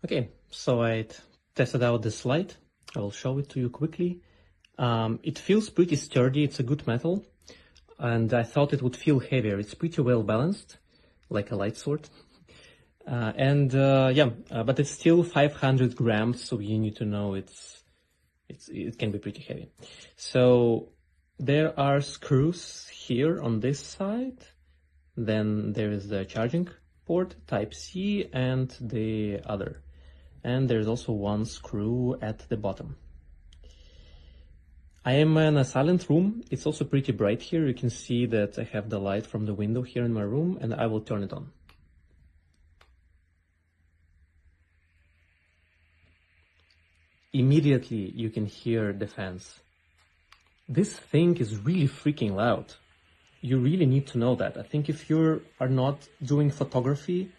Okay, so I tested out this light. I will show it to you quickly. It feels pretty sturdy, it's a good metal, and I thought it would feel heavier. It's pretty well balanced, like a light sword. But it's still 500 grams, so you need to know it can be pretty heavy. So there are screws here on this side. Then there is the charging port, Type-C, and the other. And there's also one screw at the bottom. I am in a silent room. It's also pretty bright here. You can see that I have the light from the window here in my room, and I will turn it on. Immediately you can hear the fans. This thing is really freaking loud. You really need to know that. I think if you are not doing photography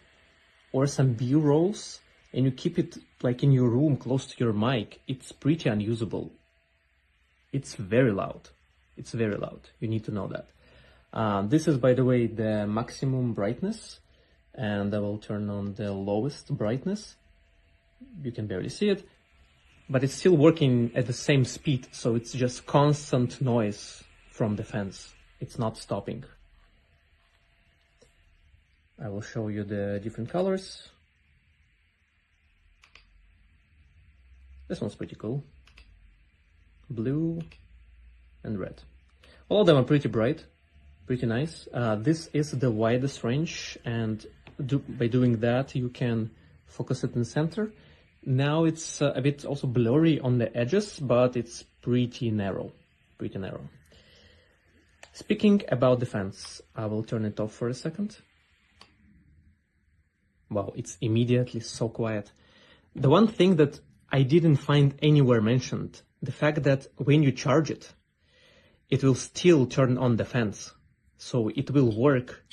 or some B-rolls and you keep it like in your room close to your mic, it's pretty unusable. It's very loud. It's very loud. You need to know that. This is, by the way, the maximum brightness, and I will turn on the lowest brightness. You can barely see it, but it's still working at the same speed, so it's just constant noise from the fans. It's not stopping. I will show you the different colors. This one's pretty cool. Blue and red. All of them are pretty bright, pretty nice. This is the widest range, and by doing that you can focus it in the center. Now it's a bit also blurry on the edges, but it's pretty narrow, Speaking about the fans, I will turn it off for a second. Wow, it's immediately so quiet. The one thing that I didn't find anywhere mentioned, the fact that when you charge it, it will still turn on the fans. So it will work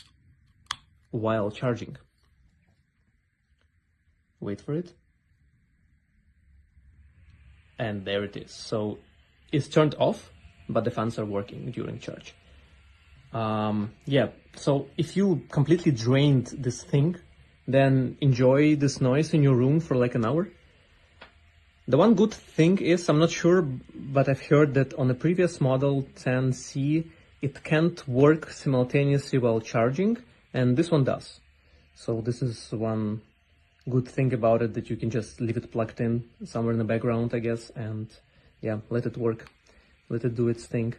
while charging. Wait for it. And there it is. So it's turned off, but the fans are working during charge. So if you completely drained this thing, then enjoy this noise in your room for like an hour. The one good thing is, I'm not sure, but I've heard that on the previous model 10C, it can't work simultaneously while charging, and this one does. So this is one good thing about it, that you can just leave it plugged in somewhere in the background, I guess, and yeah, let it work, let it do its thing.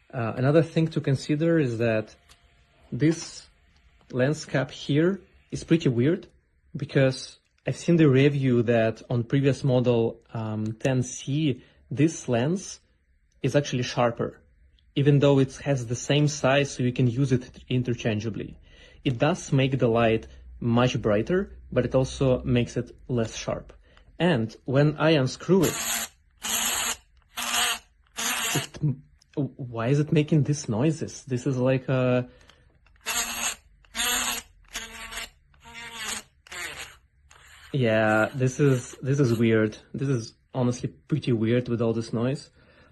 Another thing to consider is that this lens cap here is pretty weird, because I've seen the review that on previous model 10C, this lens is actually sharper, even though it has the same size, so you can use it interchangeably. It does make the light much brighter, but it also makes it less sharp. And when I unscrew it, why is it making these noises? This is like a... Yeah, this is weird. This is honestly pretty weird with all this noise.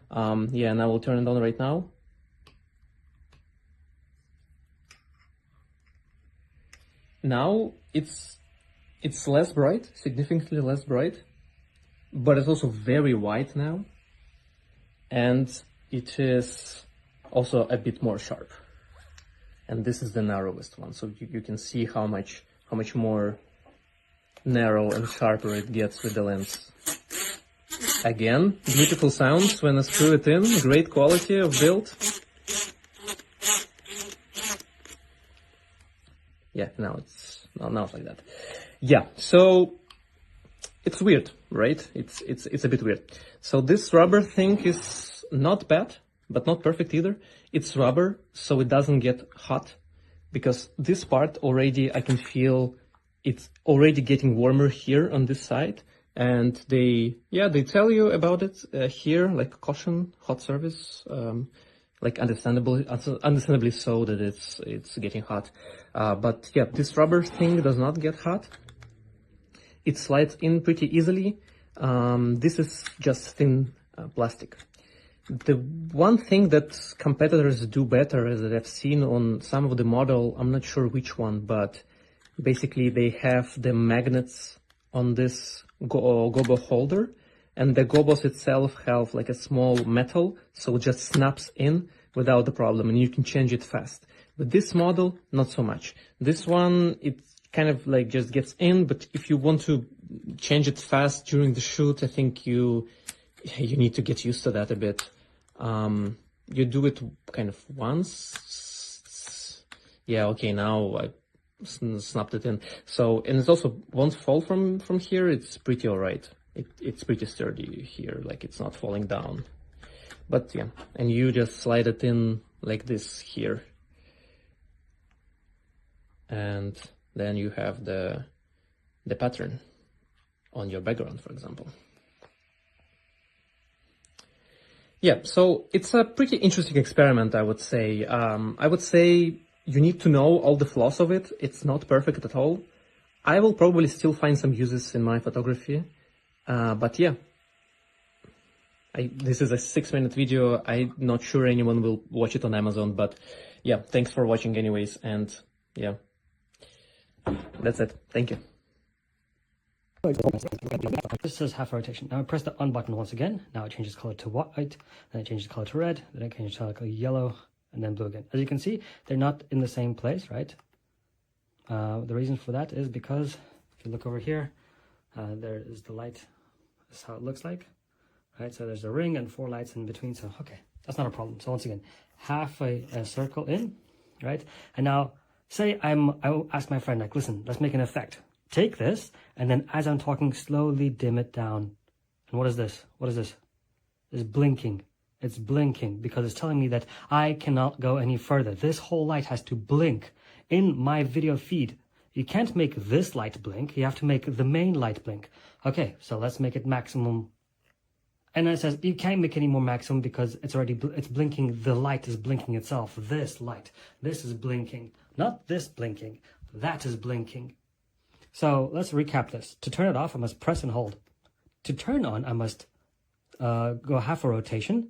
And I will turn it on right now. Now it's less bright, significantly less bright, but it's also very white now, and it is also a bit more sharp. And this is the narrowest one, so you can see how much more narrow and sharper it gets with the lens. Again, beautiful sounds when I screw it in, great quality of build. Yeah, now it's like that. Yeah, so it's weird, right? It's a bit weird. So this rubber thing is not bad, but not perfect either. It's rubber, so it doesn't get hot, because this part already, I can feel it's already getting warmer here on this side. And they tell you about it here, like caution, hot service, like understandably so that it's getting hot. But yeah, this rubber thing does not get hot. It slides in pretty easily. This is just thin plastic. The one thing that competitors do better, as I've seen on some of the model, I'm not sure which one, but basically they have the magnets on this gobo holder, and the gobos itself have like a small metal, so it just snaps in without the problem, and you can change it fast. With this model, not so much. This one, it kind of like just gets in, but if you want to change it fast during the shoot, I think you need to get used to that a bit. You do it kind of once. Yeah, okay, now I snapped it in. So, and it also won't fall from here. It's pretty alright. It's pretty sturdy here, like it's not falling down. But yeah, and you just slide it in like this here. And then you have the pattern on your background, for example. Yeah, so it's a pretty interesting experiment, I would say. I would say you need to know all the flaws of it. It's not perfect at all. I will probably still find some uses in my photography. But yeah, this is a 6-minute video. I'm not sure anyone will watch it on Amazon, but yeah, thanks for watching anyways. And yeah, that's it. Thank you. This says half rotation. Now I press the on button once again. Now it changes color to white, then it changes color to red, then it changes color to yellow, and then blue again. As you can see, they're not in the same place, right? The reason for that is because if you look over here, there is the light. This is how it looks like, right? So there's a ring and 4 lights in between. So okay, that's not a problem. So once again, half a circle in, right? And now say I will ask my friend, like, listen, let's make an effect. Take this, and then as I'm talking, slowly dim it down. And what is this? What is this? It's blinking. It's blinking because it's telling me that I cannot go any further. This whole light has to blink in my video feed. You can't make this light blink. You have to make the main light blink. Okay, so let's make it maximum. And then it says you can't make any more maximum because it's blinking. The light is blinking itself. This light, this is blinking, not this blinking. That is blinking. So let's recap this. To turn it off, I must press and hold. To turn on, I must go half a rotation,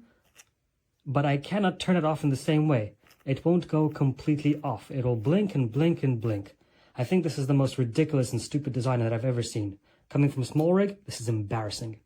but I cannot turn it off in the same way. It won't go completely off. It'll blink and blink and blink. I think this is the most ridiculous and stupid design that I've ever seen. Coming from SMALLRIG, this is embarrassing.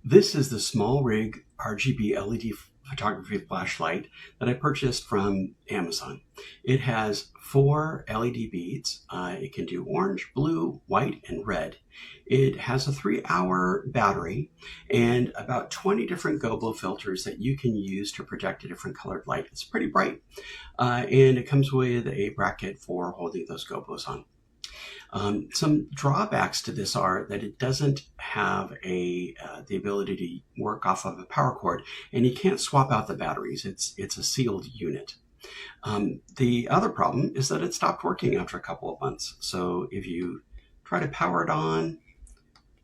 This is the SMALLRIG RGB-LED photography flashlight that I purchased from Amazon. It has 4 LED beads. It can do orange, blue, white, and red. It has a 3-hour battery and about 20 different gobo filters that you can use to project a different colored light. It's pretty bright. And it comes with a bracket for holding those gobos on. Some drawbacks to this are that it doesn't have the ability to work off of a power cord, and you can't swap out the batteries. It's a sealed unit. The other problem is that it stopped working after a couple of months. So if you try to power it on,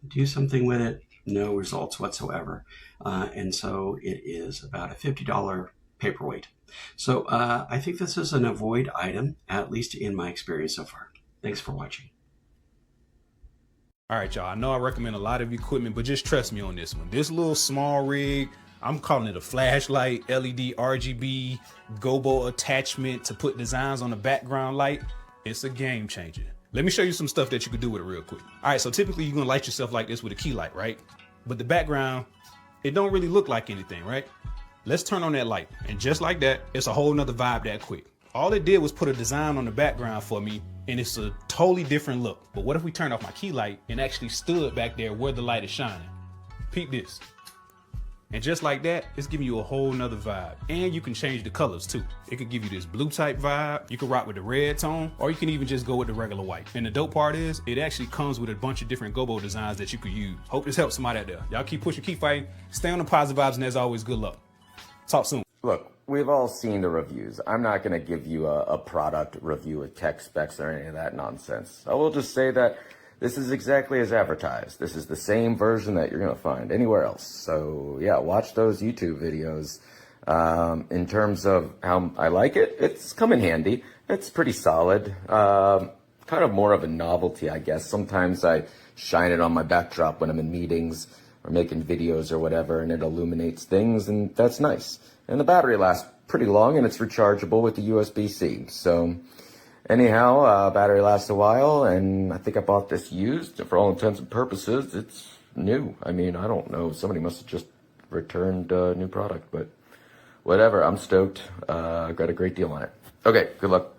do something with it, no results whatsoever. And so it is about a $50 paperweight. So I think this is an avoid item, at least in my experience so far. Thanks for watching. All right, y'all, I know I recommend a lot of equipment, but just trust me on this one. This little SMALLRIG, I'm calling it a flashlight, LED, RGB, gobo attachment to put designs on the background light. It's a game changer. Let me show you some stuff that you can do with it real quick. All right, so typically you're gonna light yourself like this with a key light, right? But the background, it don't really look like anything, right? Let's turn on that light. And just like that, it's a whole nother vibe that quick. All it did was put a design on the background for me, and it's a totally different look. But what if we turned off my key light and actually stood back there where the light is shining? Peep this. And just like that, it's giving you a whole nother vibe. And you can change the colors too. It could give you this blue type vibe. You can rock with the red tone, or you can even just go with the regular white. And the dope part is, it actually comes with a bunch of different gobo designs that you could use. Hope this helps somebody out there. Y'all keep pushing, keep fighting, stay on the positive vibes, and as always, good luck. Talk soon. Look, we've all seen the reviews. I'm not going to give you a product review with tech specs or any of that nonsense. I will just say that this is exactly as advertised. This is the same version that you're going to find anywhere else. So yeah, watch those YouTube videos. In terms of how I like it, it's come in handy. It's pretty solid. Kind of more of a novelty, I guess. Sometimes I shine it on my backdrop when I'm in meetings or making videos or whatever, and it illuminates things, and that's nice. And the battery lasts pretty long, and it's rechargeable with the USB-C. So anyhow, battery lasts a while, and I think I bought this used. For all intents and purposes, it's new. I mean, I don't know. Somebody must have just returned a new product, but whatever. I'm stoked. I got a great deal on it. Okay, good luck.